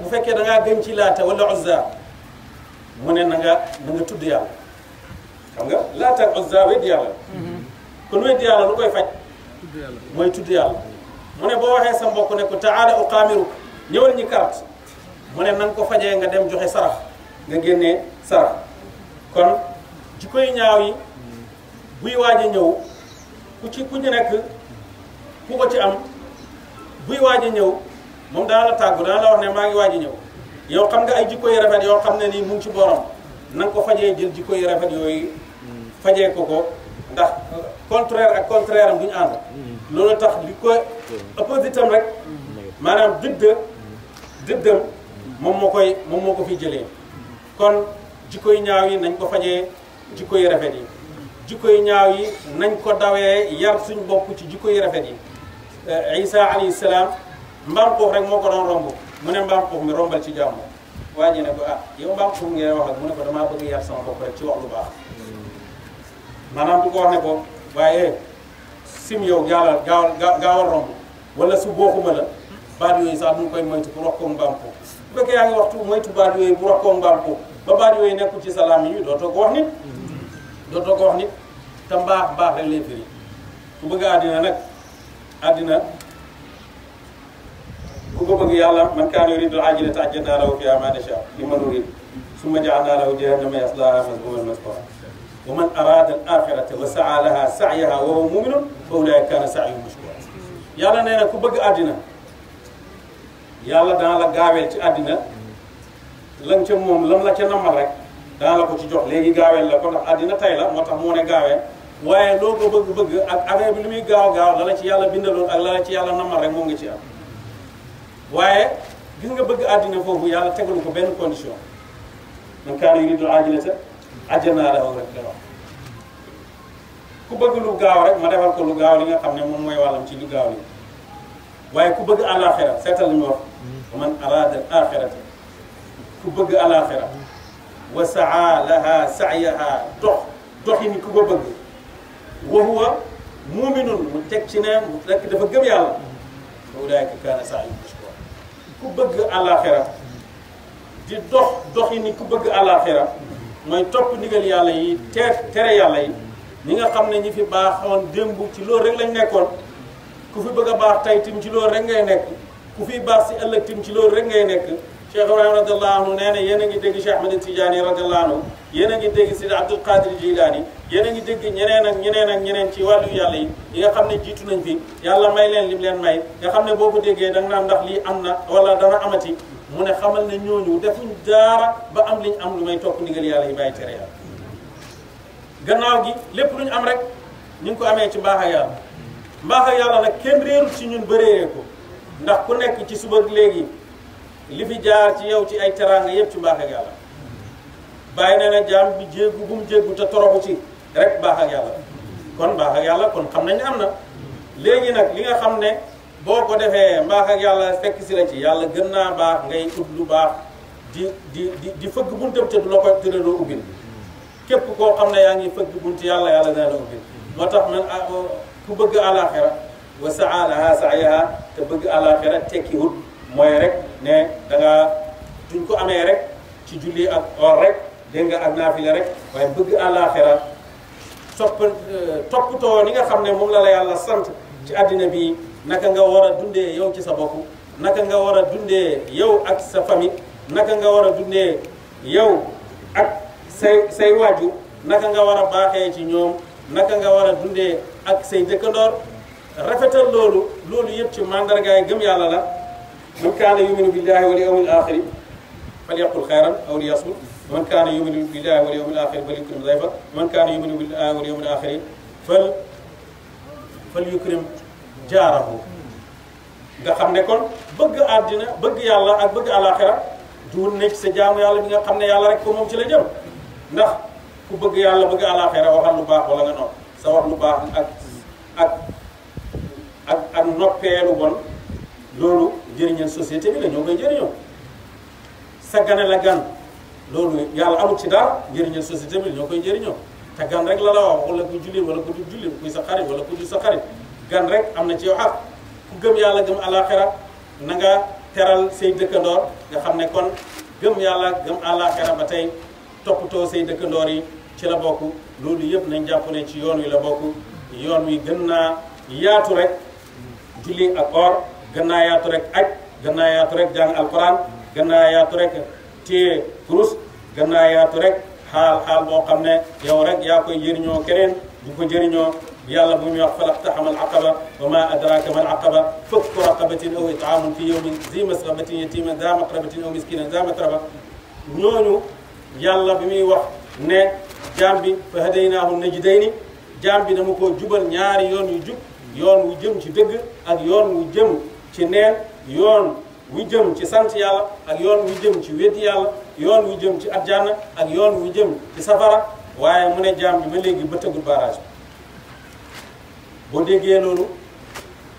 bu fekkee da ngaa gën ci Laata wala Uzza mu ne na nga tudd yàlla xam nga Laata ak Uzza weddi yàlla kon weddi yàlla lu koy faj mooy tudd yàlla mu ne boo waxee sa mbokk ne ko taala uqaamiru ñëwal ñi carte mu ne na nga ko fajee nga dem joxe sarax nga génnee sarax kon jikko yu ñaaw yi buy waaj a ñëw ku ñu nekk ku ko ci am buy waaj a ñëw moom dana la tàggu dana la wax ne maa ngi waaj a ñëw yow xam nga ay jikko yu rafet yoo xam ne nii mu ngi ci borom na nga ko fajee jël jikko yu rafet yooyu fajee ko ndax contraire ak contraire am duñu ànd loolu tax li ko opposite am rek maanaam dëddam moom moo ko fi jëlee kon jikko yu ñaaw yi nañ ko fajee jikko yu rafet yi jikko yu ñaaw yi nañ ko dawee yar suñ bopp ci jikko yu rafet yi Isa alayhi salaam mbaam xuux rek moo ko doon romb mu ne mbaam xuux mi rombal ci jàmm waa ji ne ko yow mbaam xuux ngeen wax ak mu ne ko damaa bëgg yar sama bopp rek ci wax lu baax maanaam du ko wax ne ko waaye sim yow gaawal romb wala su booxuma la baat yooyu sax mu ngi koy moytu pour wax ko mbaam xuux bu fekkee yaa ngi waxtu moytu baat yooyu pour wax ko mbaam xuux ba baat yooyu nekkul ci salaam yi dootoo ko wax nit te mbaax rek lay firi ku bëgg àddina nag àddina ku ko bëgg yàlla man kaana yuriidu al-aajilata ajjalnaa lahu fiihaa maa nashaa'u liman nuriid summa ja'alnaa lahu jahannama yaslaahaa mazmuuman madhuuraa wa man arada al axirata wa saa laha sa'yaha wa huwa muminun fa ulaika kana sa'yuhum mashkura yàlla nee na ku bëgg àddina yàlla dana la gaaweel ci àddina lan ca moom lam la ca namal rek dana la ko ci jox léegi gaaweel la ko ndax àddina tay la moo tax moo ne gaawee waaye loo ko bëgg ak affaire bi lu muy gaaw la la ci yàlla bindaloon ak la la ci yàlla namal rek moom nga ci am waaye gis nga bëgg àddina foofu yàlla tegalu ko benn condition man kaana yuriidu al-aajilata ajjalnaa lahu rek la wax ku bëgg lu gaaw rek ma defal ko lu gaaw li nga xam ne moom mooy wàllam ci lu gaaw li waaye ku bëgg àllaaxira seetal li ñu wax wa man araada al-aaxirata ku bëgg àllaaxira wa saa laha sa'yaha doxi ni ku ko bëgg wa huwa mu'minun mu teg ci ne mu rekk dafa gëm yàlla fa ulaa'ika kaana sa'yuhum mashkuura ku bëgg àllaaxira di doxi ni ku bëgg àllaaxira mooy topp ndigal yàlla yi tere yàlla yi ñi nga xam ne ñi fi baaxoon démb ci loolu rek lañ nekkoon ku fi bëgg a baax tey tim ci loolu rek ngay nekk ku fi baax si ëllëg tim ci loolu rek ngay nekk Cheikh Ibrahima radiallahu anhu nee na yéen a ngi dégg Cheikh Ahmad Tidiane radiallahu anhu yéen a ngi dégg Sidi Abdul Qadir Jilani yéen a ngi dégg ñeneen ak ñeneen ci wàllu yàlla yi nga xam ne jiitu nañ fi yàlla may leen lim leen may nga xam ne boo ko déggee da nga naan ndax lii am na wala dana amati mu ne xamal ne ñooñu defuñ dara ba am liñ am lu may topp ndigal yàlla yi bàyyi tere yàlla gannaaw gi lépp lu ñu am rek ñu ngi ko amee ci mbaax ak yàlla mbaax ak yàlla nag kenn réerut ci ñun ba réeree ko ndax ku nekk ci suba léegi li fi jaar ci yow ci ay teraanga yëpp ci mbaax ak yàlla bàyyi nee na jaam bi jéggu bu mu jéggu te toroxu ci rek baax ak yàlla kon mbaax ak yàlla kon xam nañ ne am na léegi nag li nga xam ne boo ko defee mbaax ak yàlla fekk si la ci yàlla gën naa baax ngay ut lu baax di fëgg buntam te du la ko tëra doo ubbil képp koo xam ne yaa ngi fëgg bunt yàlla yàlla dana la ubbil moo tax man ku bëgg àlaxira wa saa laha sa'yaha te bëgg àlaxira tekki wut mooy rek ne da nga duñ ko amee rek ci julli ak or rek dégg nga ak naafila rek waaye bëgg àlaxira toppatoo ni nga xam ne moom la yàlla sant ci àddina bi naka nga war a dundee yow ci sa bopp naka nga war a dundee yow ak sa famille naka nga war a dundee yow ak say waajur naka nga war a baaxee ci ñoom naka nga war a dundee ak say dëkkandoor rafetal loolu yëpp ci mandargaay gëm yàlla la man kaana yuminu billahi wal yawmil axiri falyaqul xayran aw liyasmut man kaana yuminu billahi wal yawmil axiri falyukrim dayfa man kaana yuminu billahi wal yawmil axiri falyukrim jaarahu nga xam ne kon bëgg àddina bëgg yàlla ak bëgg àlaxira duul ne ci sa jaamu yàlla bi nga xam ne yàlla rek ko moom ci la jëm ndax ku bëgg yàlla bëgg àlaxira waxal lu baax wala nga nopp sa wax lu baax ak noppeelu bon loolu jëriñal société bi la ñoo koy jëriñoo sa gane la gan loolu yàlla amul ci dara njëriñal société bi ñoo koy jëriñoo te gan rek la wax wala ku jullit wala ku du jullit kuy sa xarit wala ku du sa xarit gan rek am na ci yow ak ku gëm yàlla gëm àlaxira na nga teral say dëkkandoor nga xam ne kon gëm yàlla gëm àlaxira ba tey toppatoo say dëkkandoor yi ci la bokk loolu yëpp nañ jàpp ne ci yoon wi la bokk yoon wi gën naa yaatu rek julli ak or gën naa yaatu rek aj gën naa yaatu rek jàng alquran gën naa yaatu rek téye kurus gën naa yaatu rek xaal boo xam ne yow rek yaa koy jëriñoo keneen du ko jëriñoo yàlla bu muy wax falaqtahamal aqaba wa ma adraka mal aqaba fakku raqabatin aw it'amun fi yawmin zi masghabatin yatiman za maqrabatin aw miskinan za matraba ñooñu yàlla bi muy wax ne jaam bi fa hadaynaahu najdayni jaam bi dama ko jubal ñaari yoon yu jub yoon wu jëm ci dëgg ak yoon wu jëm ci neen yoon wu jëm ci sant yàlla ak yoon wu jëm ci weddi yàlla yoon wu jëm ci àjjana ak yoon wu jëm ci safara waaye mu ne jaam bi ba léegi bëttagul barrage boo déggee loolu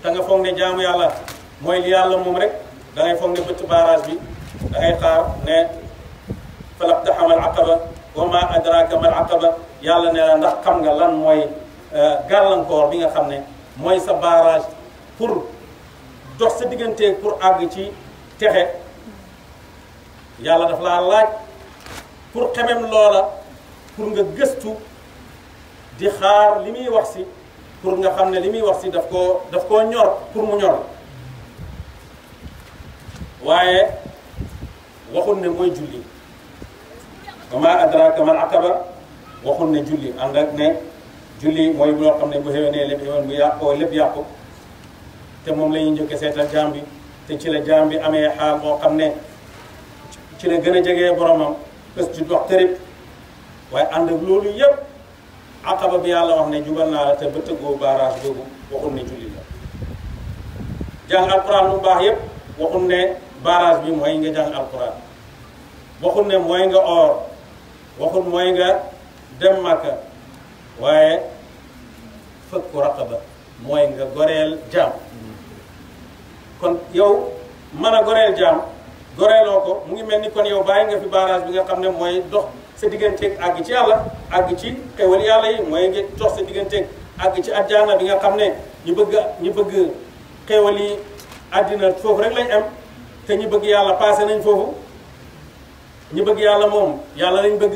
te nga foog ne jaamu yàlla mooy li yàlla moom rek da ngay foog ne bëtt barrage bi da ngay xaar ne falaqtahamal aqaba wa ma adraka mal aqaba yàlla ne la ndax xam nga lan mooy gàllankoor bi nga xam ne mooy sa barrage pour dox sa digganteeg pour àgg ci texe yàlla daf laa laaj pour xemem loola pour nga gëstu di xaar li muy wax si pour nga xam ne li muy wax si daf koo ñor pour mu ñor waaye waxul ne mooy julli wa ma adraka mal aqaba waxul ne julli ànd ak ne julli mooy loo xam ne bu xéwénee lépp xéwén bu yàqoo lépp yàqu te moom la ñuy njëkk seetal jaam bi te ci la jaam bi amee xaal boo xam ne ci la gën a jegee boromam bés di dox tërib waaye ànd ak loolu yëpp aqaba bi yàlla wax ne jubal naa la te ba tëggoo barrage boobu waxul ne julli la jàng alquran bu baax yëpp waxul ne barrage bi mooy nga jàng alquran waxul ne mooy nga oor waxul mooy nga dem Makka waaye fëkku raqaba mooy nga goreel jaam kon yow mën a goreel jaam goreeloo ko mu ngi mel ni kon yow bàyyi nga fi barrage bi nga xam ne mooy dox sa digganteeg àgg ci yàlla àgg ci xewal yàlla yi mooy nga dox sa digganteeg àgg ci àjjana bi nga xam ne ñu bëgg xewal yi àddina foofu rek lañ am te ñu bëgg yàlla passé nañ foofu ñu bëgg yàlla moom yàlla lañ bëgg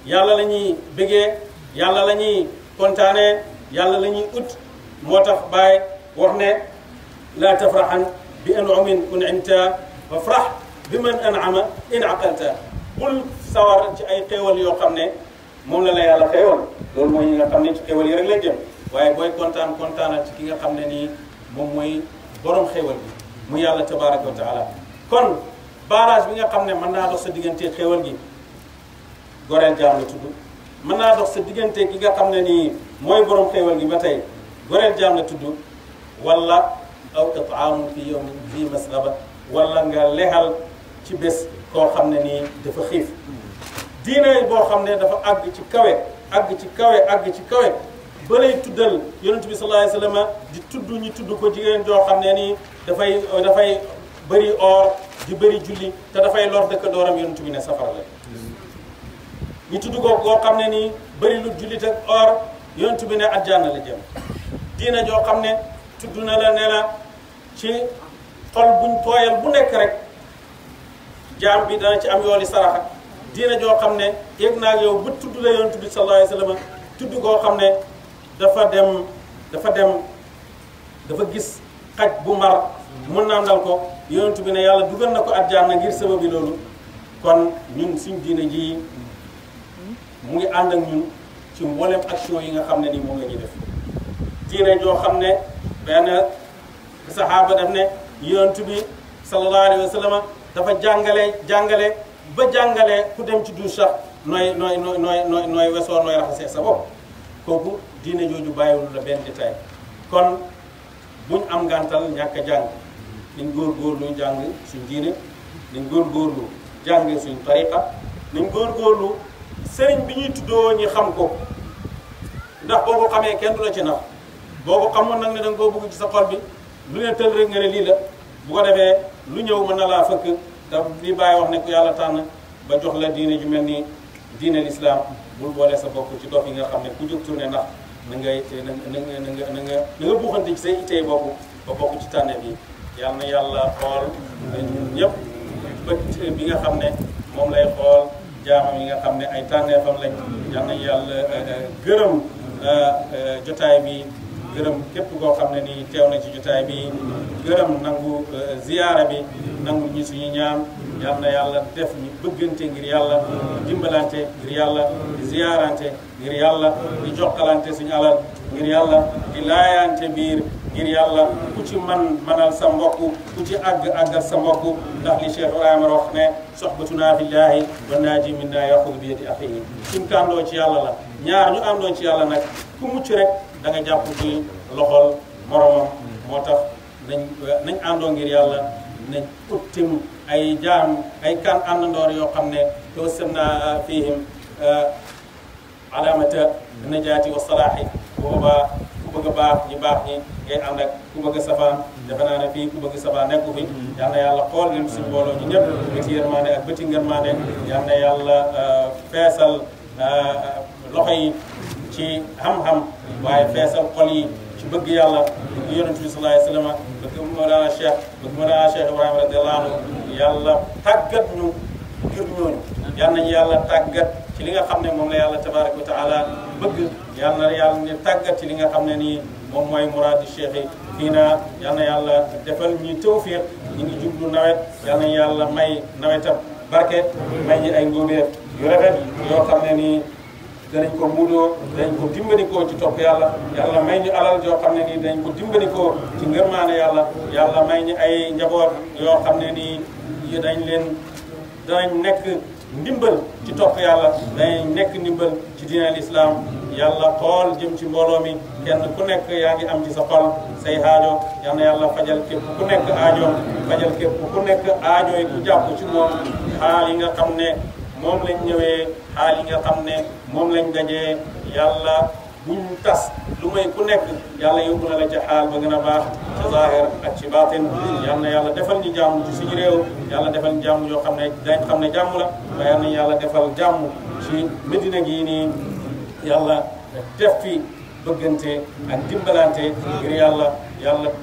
yàlla la ñuy bëggee yàlla la ñuy kontaanee yàlla la ñuy ut moo tax Baay wax ne laa tafraxan bi an'umin un'imta fa frax bi man an'ama in aqalta bul sawar ci ay xéewal yoo xam ne moom la yàlla xéewal loolu mooy ñi nga xam ne ci xéewal yi rek lay jëm waaye booy kontaanal ci ki nga xam ne nii moom mooy borom xéewal bi mu yàlla tabaraka wa taala kon barrage bi nga xam ne mën naa dox sa diggante xéewal gi goreel jaam la tudd mën naa dox sa diggante ki nga xam ne nii mooy borom xéewal gi ba tey goreel jaam la tudd wala aw itaamun fi yawmin fi masgaba wala nga lexal ci bés koo xam ne nii dafa xiif diine boo xam ne dafa àgg ci kawe àgg ci kawe àgg ci kawe ba lay tuddal yonent bi sallallahu alayhi wa sallam di tudd ñu tudd ko jigéen joo xam ne nii dafay bëri or di bëri julli te dafay lor dëkk dooram yonent bi ne safara la ñu tudd ko koo xam ne nii bëri lu jullit ak or yonent bi ne àjjana la jëm diina joo xam ne tudd na la ne la ci xol buñ tooyal bu nekk rek jaam bi dana ci am yooli saraxa diina joo xam ne yëg naa yow ba tudd la yonent bi sallallahu alayhi wa sallam tudd koo xam ne dafa gis xaj bu mar mun naa dal ko yonent bi ne yàlla dugal na ko àjjana ngir sababi loolu kon ñun suñ diina ji mu ngi ànd ak ñun ci mboolem action yi nga xam ne ni moom la ñuy def diine joo xam ne benn saxaaba daf ne yonent bi sallallahu alayhi wa sallam dafa jàngale ba jàngale ku dem ci douche sax nooy wesoo nooy raxasee sa bopp kooku diine jooju bàyyiwul la benn détail kon buñ am ngàntal ñàkk a jàng nañ góorgóorlu jàng suñ diine nañ góorgóorlu jàng suñ tariqa nañ góorgóorlu sëriñ bi ñuy tuddoo ñi xam ko ndax boo ko xamee kenn du la ci nax boo ko xamoon nag ne danga koo bëgg ci sa xol bi lu ne tël rek nga ne lii la bu ko defee lu ñëw mën na laa fëkk te li bàyyi wax ne ku yàlla tànn ba jox la diine ju mel ni diine l'islam bul boole sa bopp ci dox yi nga xam ne ku jóg tourné ndax na nga buuxante ci say itee bopp ba bokk ci tànne bi yal na yàlla xool ñun ñëpp bët bi nga xam ne moom lay xool jaamam yi nga xam ne ay tànneefam lañ yal na yàlla gërëm jotaay bi gërëm képp koo xam ne nii teew na ci jotaay bi gërëm nangu ziyaara bi nangu ñi suñu ñaan yal na yàlla def ñu bëggante ngir yàlla dimbalante ngir yàlla di ziyaarante ngir yàlla di jokkalante suñu alal ngir yàlla di laayante biir ngir yàlla ku ci manal sa mbokk ku ci àggal sa mbokk ndax li Cheikh Ibrahima wax ne sohbatuna fillahi wa naaji minna yaxudu bi yadi axihi suñ ko àndoo ci yàlla la ñaar ñu àndoon ci yàlla nag ku mucc rek da nga jàpp ci loxol moromam moo tax nañ àndoo ngir yàlla nañ uttim ay jaam ay kan àndandoor yoo xam ne tawassalna fihim alamata najaati wa salaahi boobaa ku bëgg a baax ñi baax ñi ngay ànd ak ku bëgg a safaan defe naa ne fii ku bëgg safaan nekku fi yal na yàlla xool leen si mbooloo ñu ñëpp bëti yërmande ak bëti ngërmande yal na yàlla feesal loxo yi ci xam-xam waaye feesal xol yi ci bëgg yàlla bëgg yonent bi sallallahu alayhi wa sallam bëgg Mawlana Cheikh Ibrahima radiyallahu anhu yàlla tàggat ñu ngir ñooñu yal nañu yàlla tàggat ci li nga xam ne moom la yàlla tabaraka wa taala bëgg yal na yàlla ne tàggat ci li nga xam ne nii moom mooy muraadi cheikh yi fii naa yal na yàlla defal ñu tawfiq ñu ngi jublu nawet yal na yàlla may nawetam barke may ñi ay ngóobeef yu rafet yoo xam ne nii danañ ko muudoo danañ ko dimbanikoo ci topp yàlla yàlla may ñu alal joo xam ne nii danañ ko dimbanikoo ci ngërmaane yàlla yàlla may ñu ay njaboot yoo xam ne nii danañ nekk ndimbal ci topp yàlla danañ nekk ndimbal ci diine al islam yàlla xool jëm ci mbooloo mi kenn ku nekk yaa ngi am ci sa xol say aajo yal na yàlla fajal képp ku nekk aajoom fajal képp ku nekk aajo yi ku jàpp ci moom xaal yi nga xam ne moom lañ ñëwee xaal yi nga xam ne moom lañ dajee yàlla buñ tas lu may ku nekk yàlla yóbbu na la ci xaal ba gën a baax ci zahir ak ci baatin yal na yàlla defal ñu jàmm ci suñu réew yàlla defal ñu jàmm yoo xam ne dañ xam ne jàmm la waaye yal na yàlla defal jàmm ci Medina gii nii yàlla def fi bëggante ak dimbalante ngir yàlla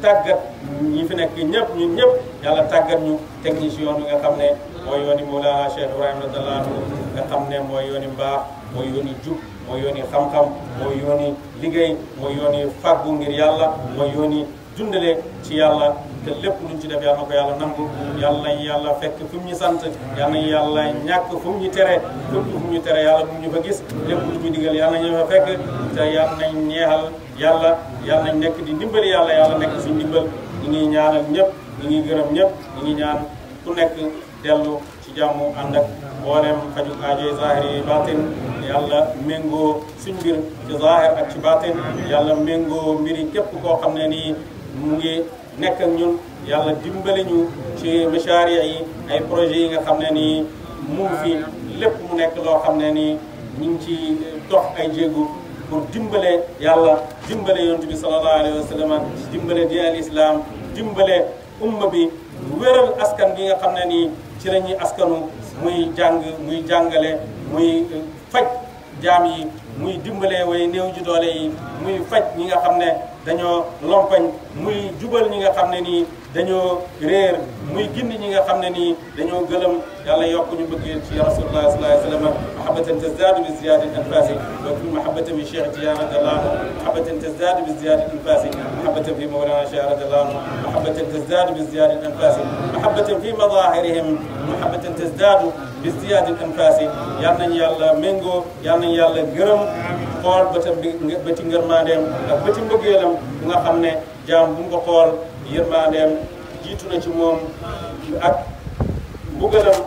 tàggat ñi fi nekk ñëpp ñun ñëpp yàlla tàggat ñu teg ñi si yoon bi nga xam ne mooy yooni Mawlana Cheikh Ibrahima radiyallahu anhu nga xam ne mooy yooni mbaax mooy yooni jub mooy yooni xam-xam mooy yooni liggéey mooy yooni fàggu ngir yàlla mooy yooni dundale ci yàlla te lépp luñ ci def yàlla na ko yàlla nangu yàlla nañ yàlla fekk fu mu ñu sant yàlla nañ yàlla ñàkk fu mu ñu tere lépp fu mu ñu tere yàlla bu ñu fa gis lépp lu ñu digal yàlla nañ fa fekk te yàlla nañ ñeexal yàlla nañ nekk di ndimbali yàlla nekk si ndimbal ñi ngi ñaanal ñëpp ñi ngi gërëm ñëpp ñi ngi ñaan ku nekk dellu ci jàmm ànd ak mboolem faju aajo zahir yi baatin yàlla méngoo suñ mbir ci zahir ak ci baatin yàlla méngoo mbiri képp koo xam ne nii mu ngi nekk ak ñun yàlla dimbali ñu ci macharia yi ay projets yi nga xam ne nii mu ngi fi lépp mu nekk loo xam ne nii ñu ngi ci dox ay jéegu pour dimbale yàlla dimbale yonent bi sallallahu alayhi wa sallam dimbale diine al islam dimbale umma bi wéral askan bi nga xam ne nii ci la ñuy askanu muy jàng muy jàngale muy faj jaam yi muy dimbale way néew ji doole yi muy faj ñi nga xam ne dañoo lompañ muy jubal ñi nga xam ne nii dañoo réer muy gindi ñi nga xam ne nii dañoo gëlëm yàlla yokk ñu bëgg ci rasulullah sallallahu alayhi wa sallam mahabbatan tazdadu bi ziyadati anfasi wa fi mahabbatan bi cheikh Tidiane radiyallahu anhu mahabbatan tazdadu bi ziyadati anfasi mahabbatan fi mawlana cheikh radiyallahu anhu mahabbatan tazdadu bi ziyadati anfasi mahabbatan fi madahirihim mahabbatan tazdadu bi ziyadati anfasi yal nañu yàlla méngoo yal nañu yàlla gërëm xool bëtam bi bëti ngërmandeem ak bëti mbëggeelam bu nga xam ne jaam bu nga xool yërmandeem jiitu na ci moom ak mbugalam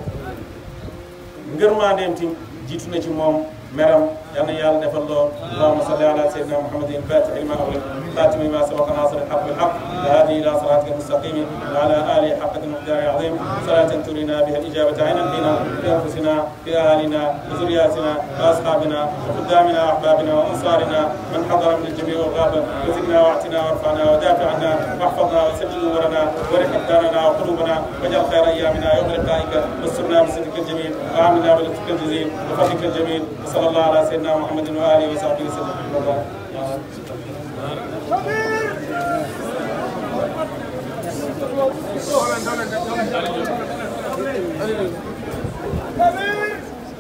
ngërmandeem tim jiitu na ci moom meram yal na yàlla defal lool allahumma salli ala sayyidina muhammadin fatih lima ughliq khatimi ma sabaqa nasir al haqq bil haqq hadi ila siratika al mustaqim wa ala alihi haqqa miqdari azim salatan turina biha al ijabata aynan fina fi anfusina fi ahlina wa zurriyatina wa ashabina wa khuddamina wa ahbabina wa ansarina man hadara min al jami' wal ghaba wa zidna wa atina warfa'na wa dafi 'anna واحفظنا وسجل امورنا ورح ابداننا وقلوبنا واجعل خير ايامنا يوم لقائك واسترنا بصدقك الجميل وعاملنا بلطفك الجزيل وفضلك الجميل وصلى الله على سيدنا محمد واله وصحبه وسلم.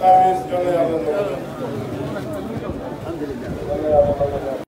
آمين.